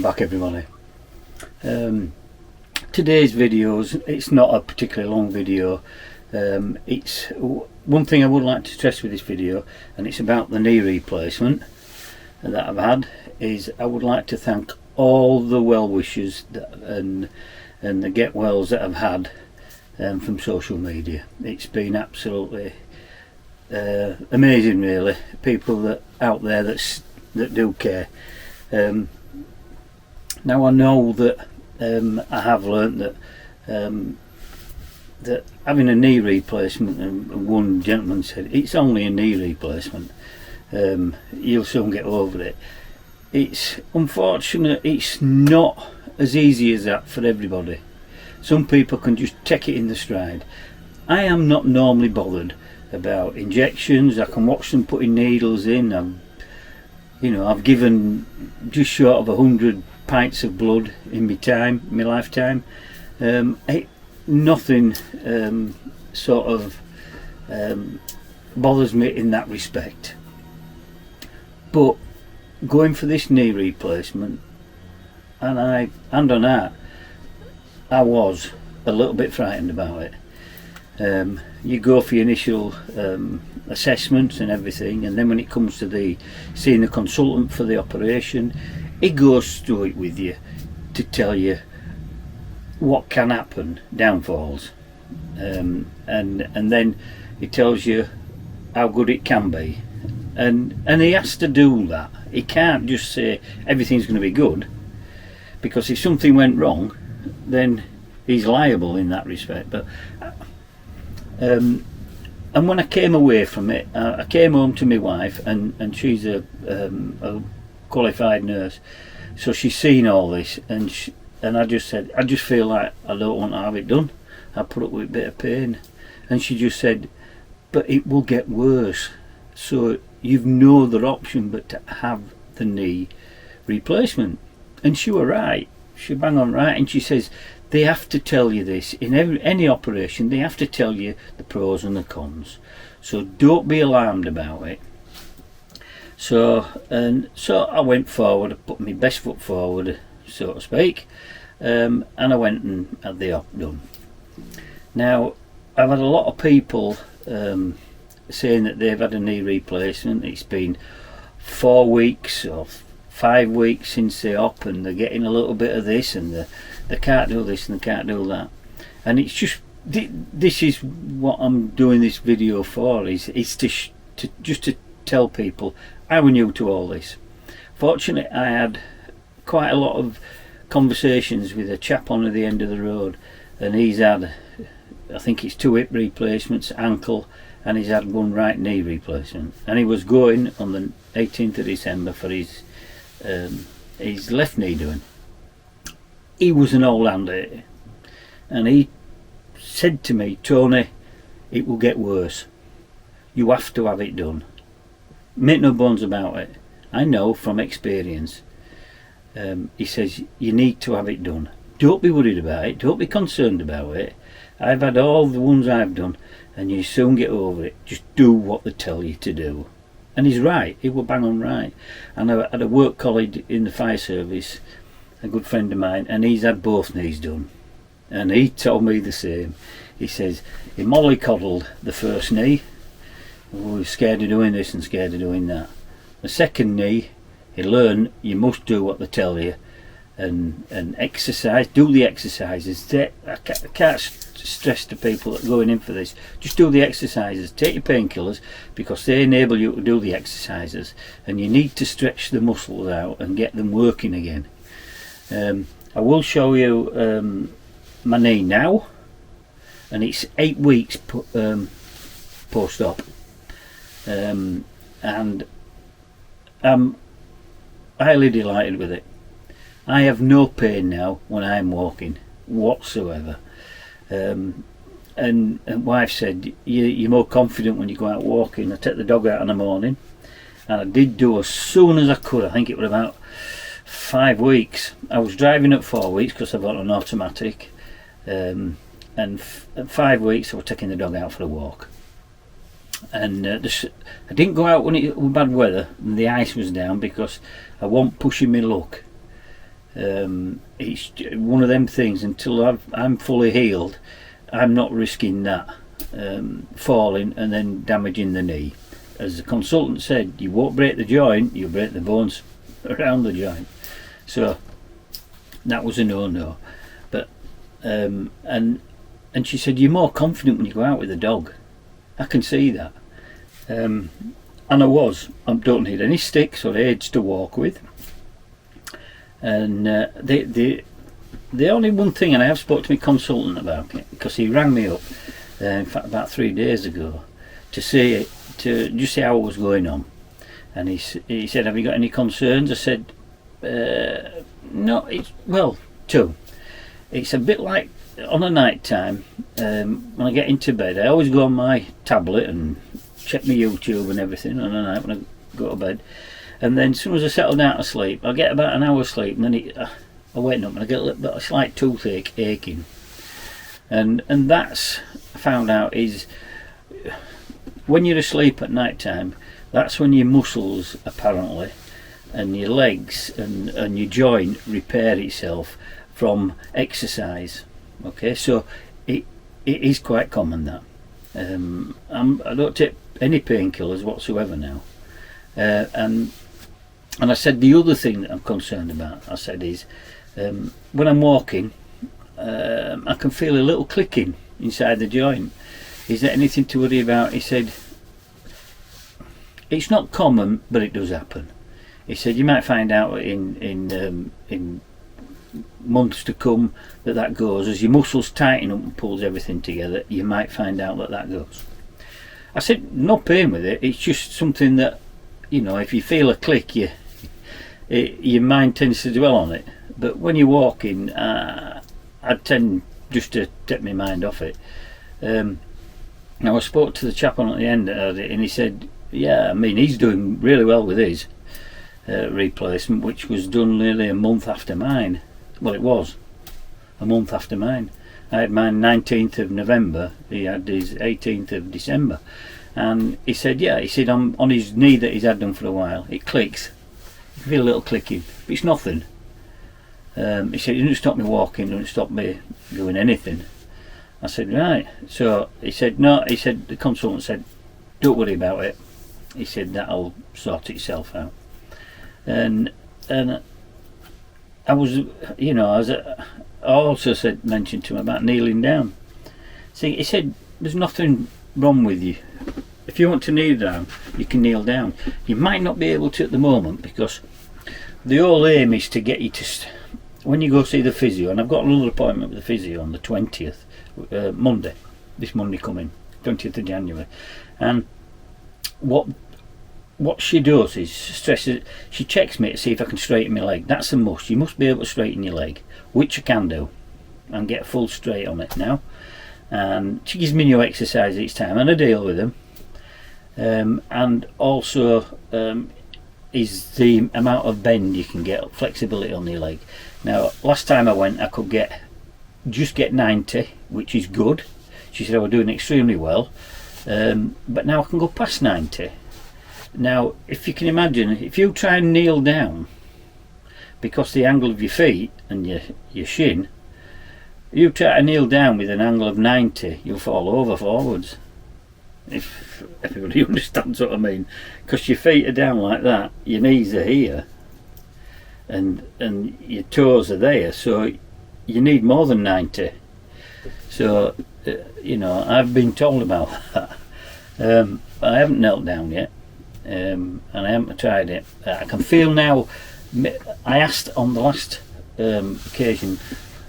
back, everybody. Today's videos, it's not a particularly long video. It's one thing I would like to stress with this video, and it's about the knee replacement that I've had, is I would like to thank all the well wishers and the get wells that I've had from social media. It's been absolutely amazing, really. People that out there that do care. Now I know that I have learnt that that having a knee replacement, and one gentleman said it's only a knee replacement, you'll soon get over it. It's unfortunate, it's not as easy as that for everybody. Some people can just take it in the stride. I am not normally bothered about injections. I can watch them putting needles in. I've given just short of 100 pints of blood in my lifetime. Nothing bothers me in that respect. But going for this knee replacement, I was a little bit frightened about it. You go for your initial assessments and everything, and then when it comes to seeing the consultant for the operation, he goes through it with you to tell you what can happen, downfalls, and then he tells you how good it can be, and he has to do that. He can't just say everything's going to be good, because if something went wrong, then he's liable in that respect. But and when I came away from it, I came home to my wife, and she's a qualified nurse, so she's seen all this, and I just said, I just feel like I don't want to have it done. I put up with a bit of pain, and she just said, but it will get worse, so you've no other option but to have the knee replacement. And she were right, she bang on right. And she says they have to tell you this in any operation. They have to tell you the pros and the cons, so don't be alarmed about it. So I went forward, I put my best foot forward, so to speak, and I went and had the op done. Now I've had a lot of people saying that they've had a knee replacement. It's been 4 weeks or 5 weeks since the op, and they're getting a little bit of this, and they can't do this and they can't do that. And it's just, this is what I'm doing this video for, is to tell people I was new to all this. Fortunately, I had quite a lot of conversations with a chap on the end of the road, and he's had, I think it's 2 hip replacements, ankle, and he's had 1 right knee replacement, and he was going on the 18th of December for his left knee doing. He was an old hander, and he said to me, Tony, it will get worse, you have to have it done. Make no bones about it, I know from experience. He says you need to have it done. Don't be worried about it, don't be concerned about it. I've had all the ones I've done, and you soon get over it. Just do what they tell you to do. And he's right, he will bang on right. And I had a work colleague in the fire service, a good friend of mine, and he's had both knees done, and he told me the same. He says he mollycoddled the first knee, we were scared of doing this and scared of doing that. The second knee, he learned you must do what they tell you, and exercise, do the exercises. I can't stress to people that are going in for this, just do the exercises, take your painkillers, because they enable you to do the exercises, and you need to stretch the muscles out and get them working again. I will show you my knee now, and it's 8 weeks post-op, and I'm highly delighted with it. I have no pain now when I'm walking whatsoever, and wife said you're more confident when you go out walking. I take the dog out in the morning, and I did do as soon as I could. I think it was about 5 weeks. I was driving at 4 weeks because I've got an automatic, and at 5 weeks I was taking the dog out for a walk. And I didn't go out when it was bad weather and the ice was down, because I wasn't pushing my luck. It's one of them things. Until I'm fully healed, I'm not risking that falling and then damaging the knee. As the consultant said, you won't break the joint, you'll break the bones around the joint. So that was a no-no. But and she said, you're more confident when you go out with a dog. I can see that. And I was. I don't need any sticks or aids to walk with. And the only one thing, and I have spoke to my consultant about it, because he rang me up, in fact about 3 days ago, to just see how I was going on. And he said, have you got any concerns? I said, no, two. It's a bit like on a night time, when I get into bed, I always go on my tablet and check my YouTube and everything on a night when I go to bed. And then as soon as I settle down to sleep, I get about an hour's sleep, and then I wake up and I get a little bit of slight toothache aching. And that's, I found out, is when you're asleep at night time, that's when your muscles apparently and your legs and your joint repair itself from exercise. Okay, so it is quite common that. I don't take any painkillers whatsoever now. And I said the other thing that I'm concerned about, I said, is when I'm walking, I can feel a little clicking inside the joint. Is there anything to worry about? He said, it's not common, but it does happen. He said, you might find out in months to come that goes. As your muscles tighten up and pulls everything together, you might find out that goes. I said, no pain with it, it's just something that, you know, if you feel a click, your mind tends to dwell on it. But when you're walking, I tend just to take my mind off it. Now I spoke to the chap on at the end of it, and he said, yeah, I mean, he's doing really well with his replacement, which was done nearly a month after mine. Well, it was a month after mine. I had mine 19th of November, he had his 18th of December. And he said, yeah, he said on his knee that he's had done for a while, it clicks. You can feel a little clicking, but it's nothing. He said, it didn't stop me walking, it didn't stop me doing anything. I said, right. So he said, no, he said, the consultant said, don't worry about it. He said, that'll sort itself out. And I was, you know, I also mentioned to him about kneeling down. See, he said, there's nothing wrong with you. If you want to kneel down, you can kneel down. You might not be able to at the moment, because the whole aim is to get you to, when you go see the physio, and I've got another appointment with the physio on the 20th, Monday, this Monday coming, 20th of January. And what she does is she checks me to see if I can straighten my leg. That's a must. You must be able to straighten your leg, which I can do, and get full straight on it now. And she gives me new exercise each time, and I deal with them. And also is the amount of bend you can get, flexibility on your leg. Now, last time I went, I could just get 90, which is good. She said I was doing extremely well, but now I can go past 90. Now, if you can imagine, if you try and kneel down, because the angle of your feet and your shin, you try to kneel down with an angle of 90, you'll fall over forwards. If everybody understands what I mean, because your feet are down like that, your knees are here, and your toes are there, so you need more than 90. So you know, I've been told about that. I haven't knelt down yet, and I haven't tried it. I can feel now. I asked on the last occasion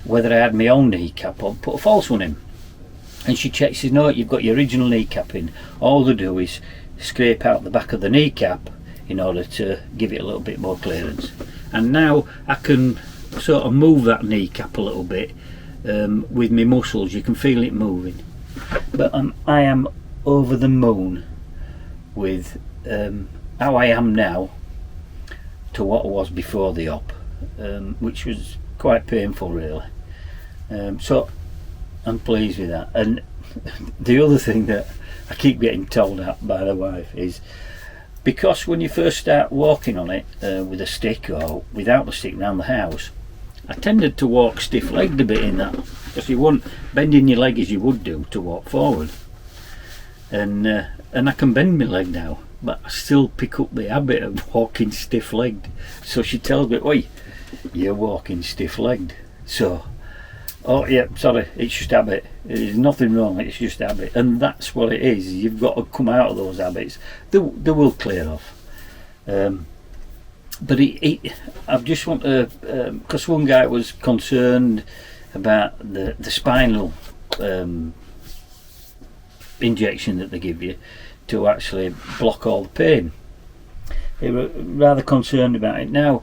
whether I had my own kneecap or put a false one in, and she checked, says, no, you've got your original kneecap in. All they do is scrape out the back of the kneecap in order to give it a little bit more clearance. And now I can sort of move that kneecap a little bit with my muscles. You can feel it moving. But I am over the moon with how I am now to what I was before the op, which was quite painful really. So I'm pleased with that. And the other thing that I keep getting told by the wife is, because when you first start walking on it with a stick or without the stick around the house, I tended to walk stiff-legged a bit in that, because you wouldn't bend in your leg as you would do to walk forward. And I can bend my leg now, but I still pick up the habit of walking stiff-legged. So she tells me, "Oi, you're walking stiff-legged." So, oh yeah, sorry, it's just habit. There's nothing wrong, it's just habit. And that's what it is. You've got to come out of those habits. They will clear off. But I just want to, because one guy was concerned about the spinal injection that they give you to actually block all the pain. They were rather concerned about it. Now,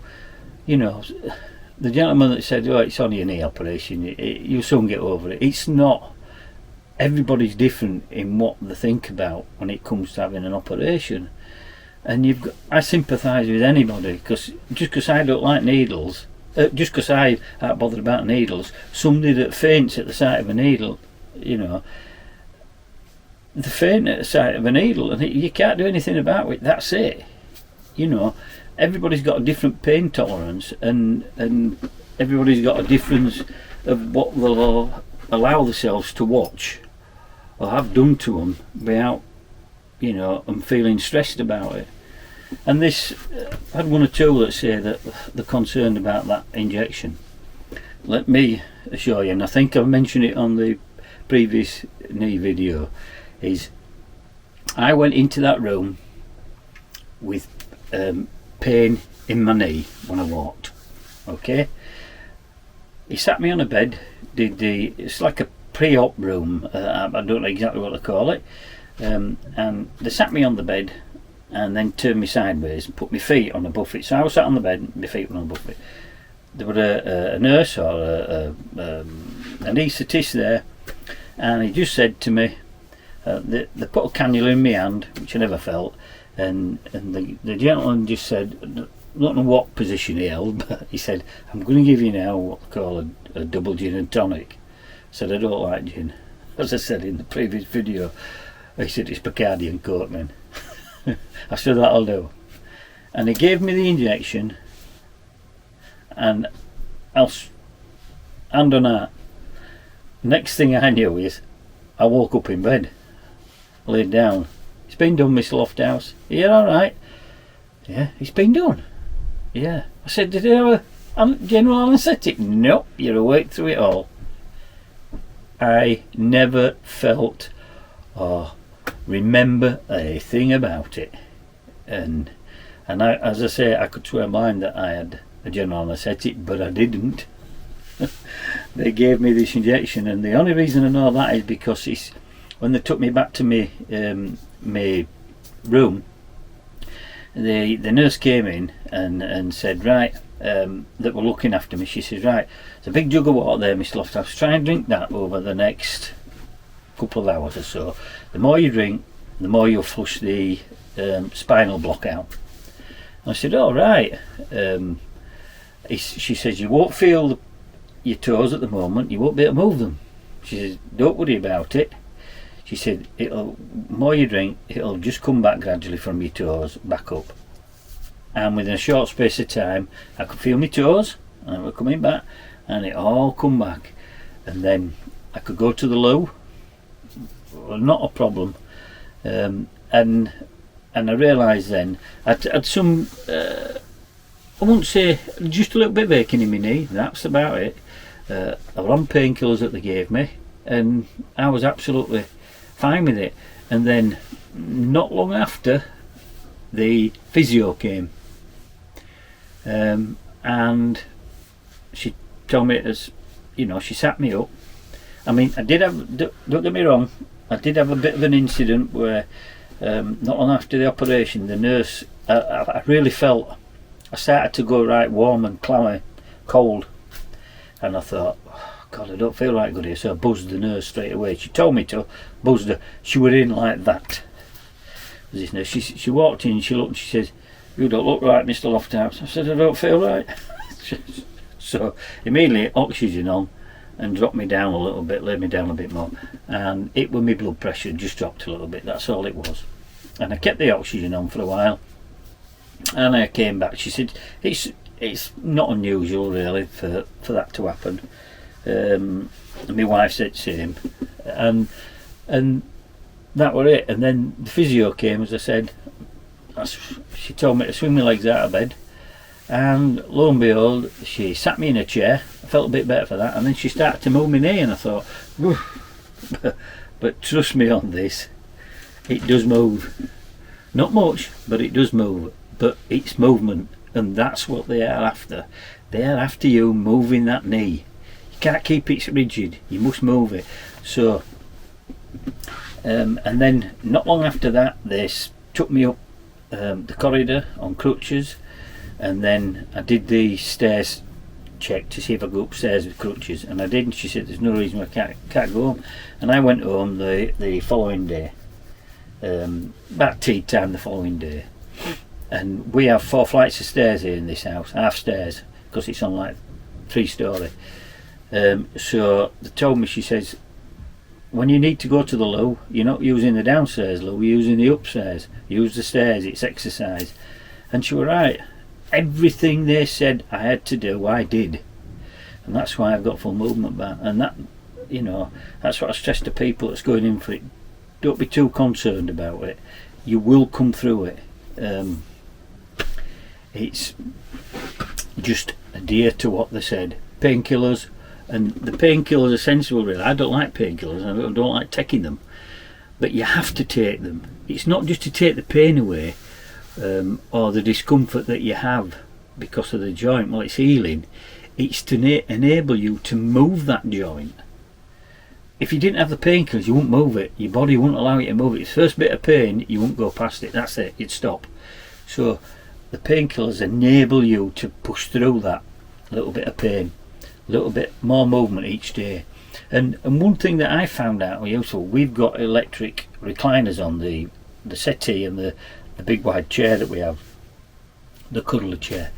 you know, the gentleman that said, "Oh, it's only a knee operation, you'll soon get over it." It's not. Everybody's different in what they think about when it comes to having an operation. And I sympathise with anybody, because just because I don't like needles, just because I aren't bothered about needles, somebody that faints at the sight of a needle, you know, they faint at the sight of a needle and you can't do anything about it. That's it. You know, everybody's got a different pain tolerance, and everybody's got a difference of what they'll allow themselves to watch or have done to them without, you know, and feeling stressed about it. And this, I had one or two that say that they're concerned about that injection. Let me assure you, and I think I've mentioned it on the previous knee video, is I went into that room with pain in my knee when I walked. Okay, he sat me on a bed, it's like a pre-op room, I don't know exactly what they call it, and they sat me on the bed and then turned me sideways and put my feet on above it. So I was sat on the bed and my feet were on above it. There was a nurse or an anaesthetist there, and he just said to me, they put a cannula in my hand, which I never felt, and the gentleman just said, I don't know what position he held, but he said, "I'm going to give you now what they call a double gin and tonic." I said, "I don't like gin." As I said in the previous video, he said, "It's Bacardi and Coke, man." I said, "That'll do." And he gave me the injection, and hand on heart, next thing I knew is I woke up in bed, laid down. "It's been done, Miss Lofthouse." "Yeah, alright." "Yeah, it's been done." "Yeah." I said, "Did you have a general anaesthetic?" "Nope, you're awake through it all." I never felt or remember a thing about it, and I, as I say, I could swear mine that I had a general anaesthetic, but I didn't. They gave me this injection, and the only reason I know that is because when they took me back to my room, the nurse came in and said, "Right," that were looking after me, she says, "Right, there's a big jug of water there, Miss Lofthouse, try and drink that over the next couple of hours or so. The more you drink, the more you'll flush the spinal block out." I said, "All right." She says, "You won't feel your toes at the moment, you won't be able to move them." She says, "Don't worry about it." She said, the more you drink, it'll just come back gradually from your toes back up. And within a short space of time, I could feel my toes, and they were coming back, and it all come back. And then I could go to the loo, not a problem. And I realised then, I'd had some, I wouldn't say, just a little bit of aching in my knee, that's about it. I was on painkillers that they gave me, and I was absolutely fine with it. And then not long after, the physio came, and she told me, as you know, she sat me up. I mean, I did have, don't get me wrong, I did have a bit of an incident where not long after the operation, the nurse, I really felt, I started to go right warm and clammy, cold, and I thought, oh, God, I don't feel right good here. So I buzzed the nurse straight away. She told me to, buzzed her. She were in like that. This nurse, she walked in, she looked and she said, "You don't look right, Mr. Lofthouse." I said, "I don't feel right." So immediately oxygen on and dropped me down a little bit, laid me down a bit more, and it with my blood pressure just dropped a little bit. That's all it was. And I kept the oxygen on for a while, and I came back. She said, it's not unusual really for that to happen. And my wife said the same, and that were it. And then the physio came, as I said. She told me to swing my legs out of bed, and lo and behold, she sat me in a chair. I felt a bit better for that, and then she started to move my knee, and I thought, but trust me on this, it does move. Not much, but it does move. But it's movement, and that's what they are after. They are after you moving that knee. You can't keep it rigid, you must move it. So and then not long after that, they took me up the corridor on crutches, and then I did the stairs check to see if I go upstairs with crutches, and I did, and she said there's no reason I can't go home. And I went home the following day, about tea time the following day, and we have 4 flights of stairs here in this house, half stairs, because it's on like 3-story. So they told me, she says, when you need to go to the loo, you're not using the downstairs loo, you're using the upstairs. Use the stairs, it's exercise. And she was right. Everything they said I had to do, I did. And that's why I've got full movement back. And that, you know, that's what I stress to people that's going in for it. Don't be too concerned about it. You will come through it. It's just adhere to what they said. Painkillers. And the painkillers are sensible really. I don't like painkillers, I don't like taking them, but you have to take them. It's not just to take the pain away, or the discomfort that you have because of the joint. Well, it's healing. It's to enable you to move that joint. If you didn't have the painkillers, you wouldn't move it. Your body wouldn't allow you to move it. It's the first bit of pain, you wouldn't go past it. That's it, you'd stop. So the painkillers enable you to push through that little bit of pain, a little bit more movement each day. And one thing that I found out useful, we've got electric recliners on the settee and the big wide chair that we have, the cuddler chair.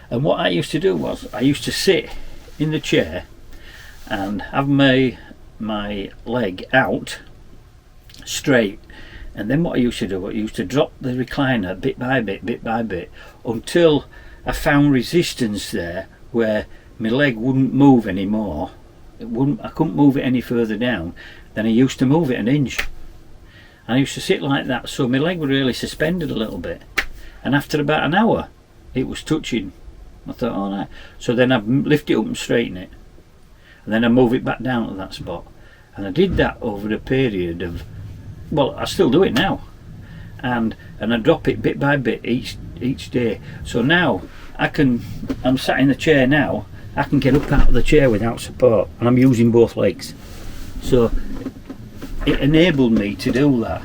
And what I used to do was, I used to sit in the chair and have my leg out straight, and then what I used to do, I used to drop the recliner bit by bit until I found resistance there where my leg wouldn't move anymore. I couldn't move it any further down. Then I used to move it an inch. And I used to sit like that, so my leg was really suspended a little bit. And after about an hour, it was touching. I thought, oh no. So then I'd lift it up and straighten it. And then I move it back down to that spot. And I did that over a period of, well, I still do it now. And I drop it bit by bit each day. So now I'm sat in the chair now, I can get up out of the chair without support, and I'm using both legs. So it enabled me to do that.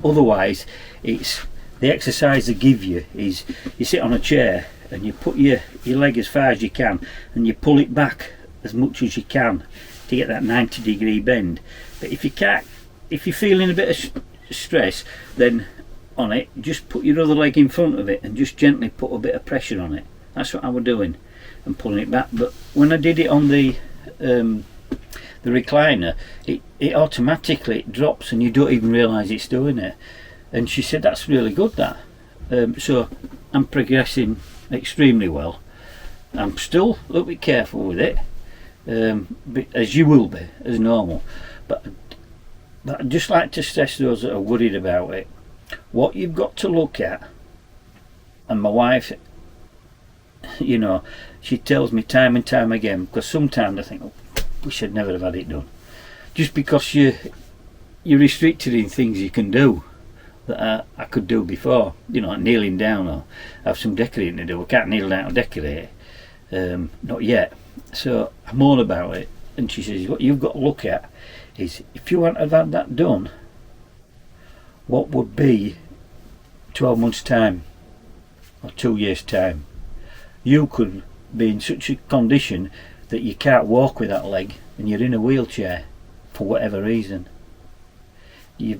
Otherwise, it's the exercise they give you is you sit on a chair and you put your leg as far as you can and you pull it back as much as you can to get that 90-degree bend. But if you're feeling a bit of stress, then on it, just put your other leg in front of it and just gently put a bit of pressure on it. That's what I was doing, and pulling it back. But when I did it on the recliner, it automatically drops and you don't even realise it's doing it. And she said that's really good, that. So I'm progressing extremely well. I'm still a little bit careful with it, but as you will be, as normal. But I'd just like to stress those that are worried about it. What you've got to look at, and my wife, you know, she tells me time and time again, because sometimes I think, oh, wish I'd never have had it done. Just because you're restricted in things you can do that I could do before, you know, like kneeling down or have some decorating to do. I can't kneel down to decorate, not yet. So I'm all about it. And she says, what you've got to look at is, if you want to have had that done, what would be 12 months time or 2 years time? You could be in such a condition that you can't walk with that leg and you're in a wheelchair for whatever reason. You're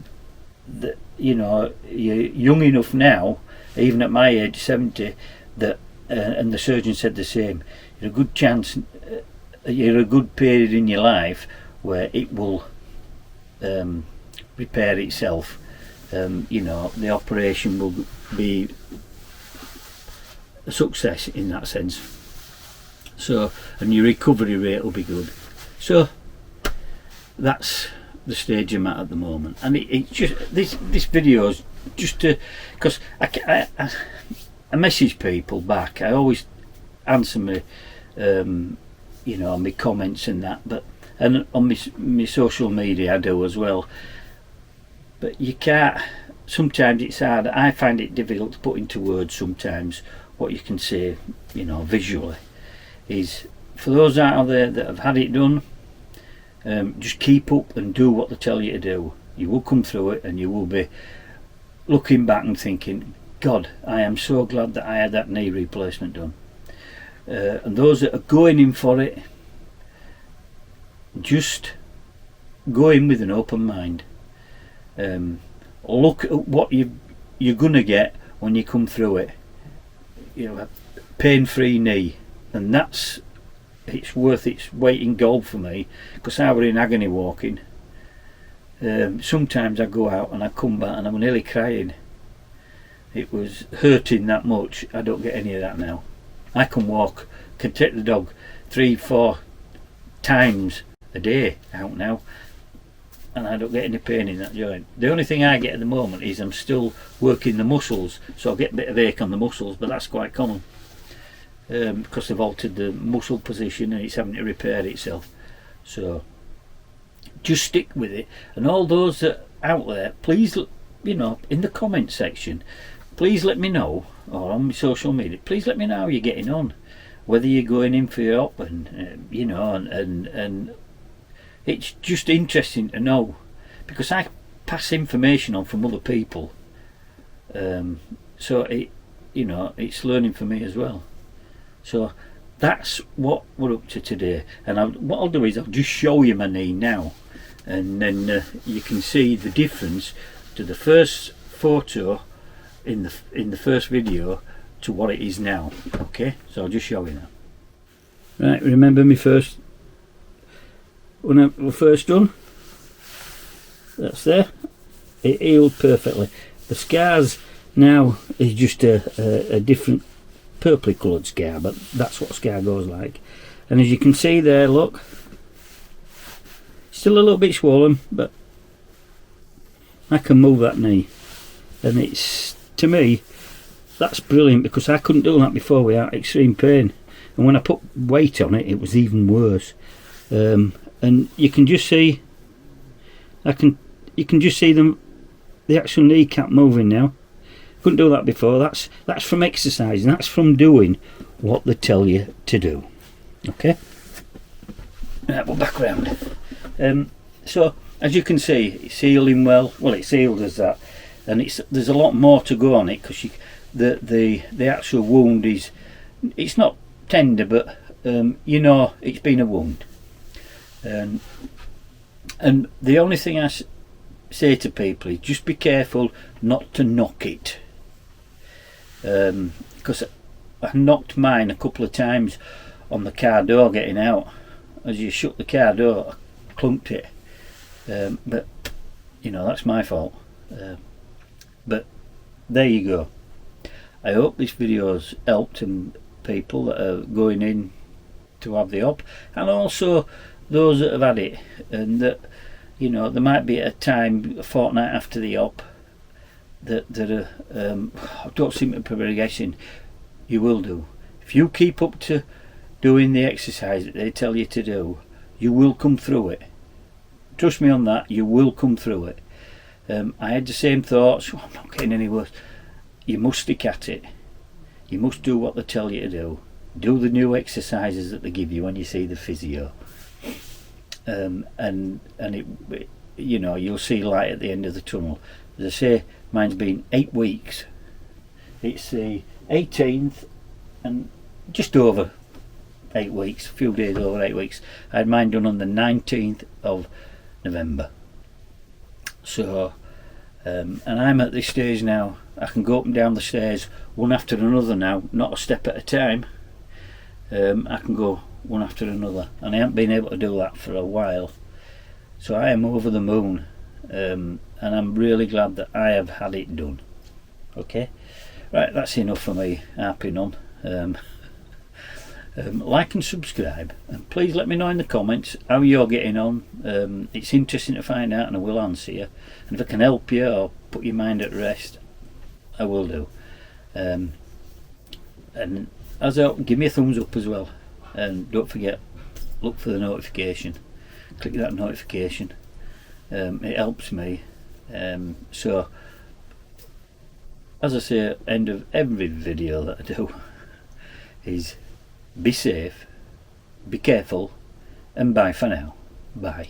young enough now, even at my age 70, that and the surgeon said the same, you're a good chance, you're a good period in your life where it will repair itself. The operation will be a success in that sense. So, and your recovery rate will be good. So that's the stage I'm at the moment, and it's just this video is just to, because I message people back. I always answer my my comments and that, but and on my social media I do as well. But you can't. Sometimes it's hard. I find it difficult to put into words sometimes what you can say, visually. Is for those out there that have had it done, just keep up and do what they tell you to do. You will come through it, and you will be looking back and thinking, God, I am so glad that I had that knee replacement done. And those that are going in for it, just go in with an open mind. Look at what you're gonna get when you come through it. A pain-free knee, and it's worth its weight in gold for me, because I were in agony walking. Sometimes I go out and I come back and I'm nearly crying. It was hurting that much. I don't get any of that now. I can take the dog 3-4 times a day out now, and I don't get any pain in that joint. The only thing I get at the moment is I'm still working the muscles, so I get a bit of ache on the muscles, but that's quite common, because they've altered the muscle position and it's having to repair itself. So just stick with it. And all those that out there, please, in the comment section, please let me know, or on my social media, please let me know how you're getting on, whether you're going in for your op, and and it's just interesting to know, because I pass information on from other people, so it's learning for me as well. So that's what we're up to today, and what I'll do is I'll just show you my knee now, and then you can see the difference to the first photo in the first video to what it is now. Okay, so I'll just show you now. Right, remember me first when I was first done? That's there. It healed perfectly. The scars now is just a different purpley coloured scar, but that's what scar goes like. And as you can see there, look, still a little bit swollen, but I can move that knee, and it's, to me, that's brilliant, because I couldn't do that before without extreme pain, and when I put weight on it, it was even worse. And you can just see, you can just see the actual kneecap moving now. Couldn't do that before. That's from exercising. That's from doing what they tell you to do. Okay. Right, we're back round. So as you can see, it's healing well. Well, it's healed as that, and there's a lot more to go on it, because the actual wound it's not tender, but it's been a wound. And the only thing I say to people is just be careful not to knock it, because I knocked mine a couple of times on the car door getting out. As you shut the car door, I clunked it, but that's my fault. But there you go. I hope this video's helped people that are going in to have the op, and also those that have had it, and that there might be a time, a fortnight after the op, that I don't seem to be guessing. You will do. If you keep up to doing the exercise that they tell you to do, you will come through it. Trust me on that, you will come through it. I had the same thoughts. I'm not getting any worse. You must stick at it. You must do what they tell you to do. Do the new exercises that they give you when you see the physio. And it, you'll see light at the end of the tunnel. As I say, mine's been 8 weeks. It's the 18th, and just over 8 weeks, a few days over 8 weeks. I had mine done on the 19th of November. So, and I'm at this stage now, I can go up and down the stairs one after another now, not a step at a time. I can go one after another, and I haven't been able to do that for a while. So I am over the moon, and I'm really glad that I have had it done. Okay, right, that's enough for me harping on. like and subscribe, and please let me know in the comments how you're getting on. It's interesting to find out, and I will answer you, and if I can help you or put your mind at rest, I will do. And as well, give me a thumbs up as well, and don't forget, look for the notification, click that notification. It helps me. So as I say at the end of every video that I do, is be safe, be careful, and bye for now. Bye.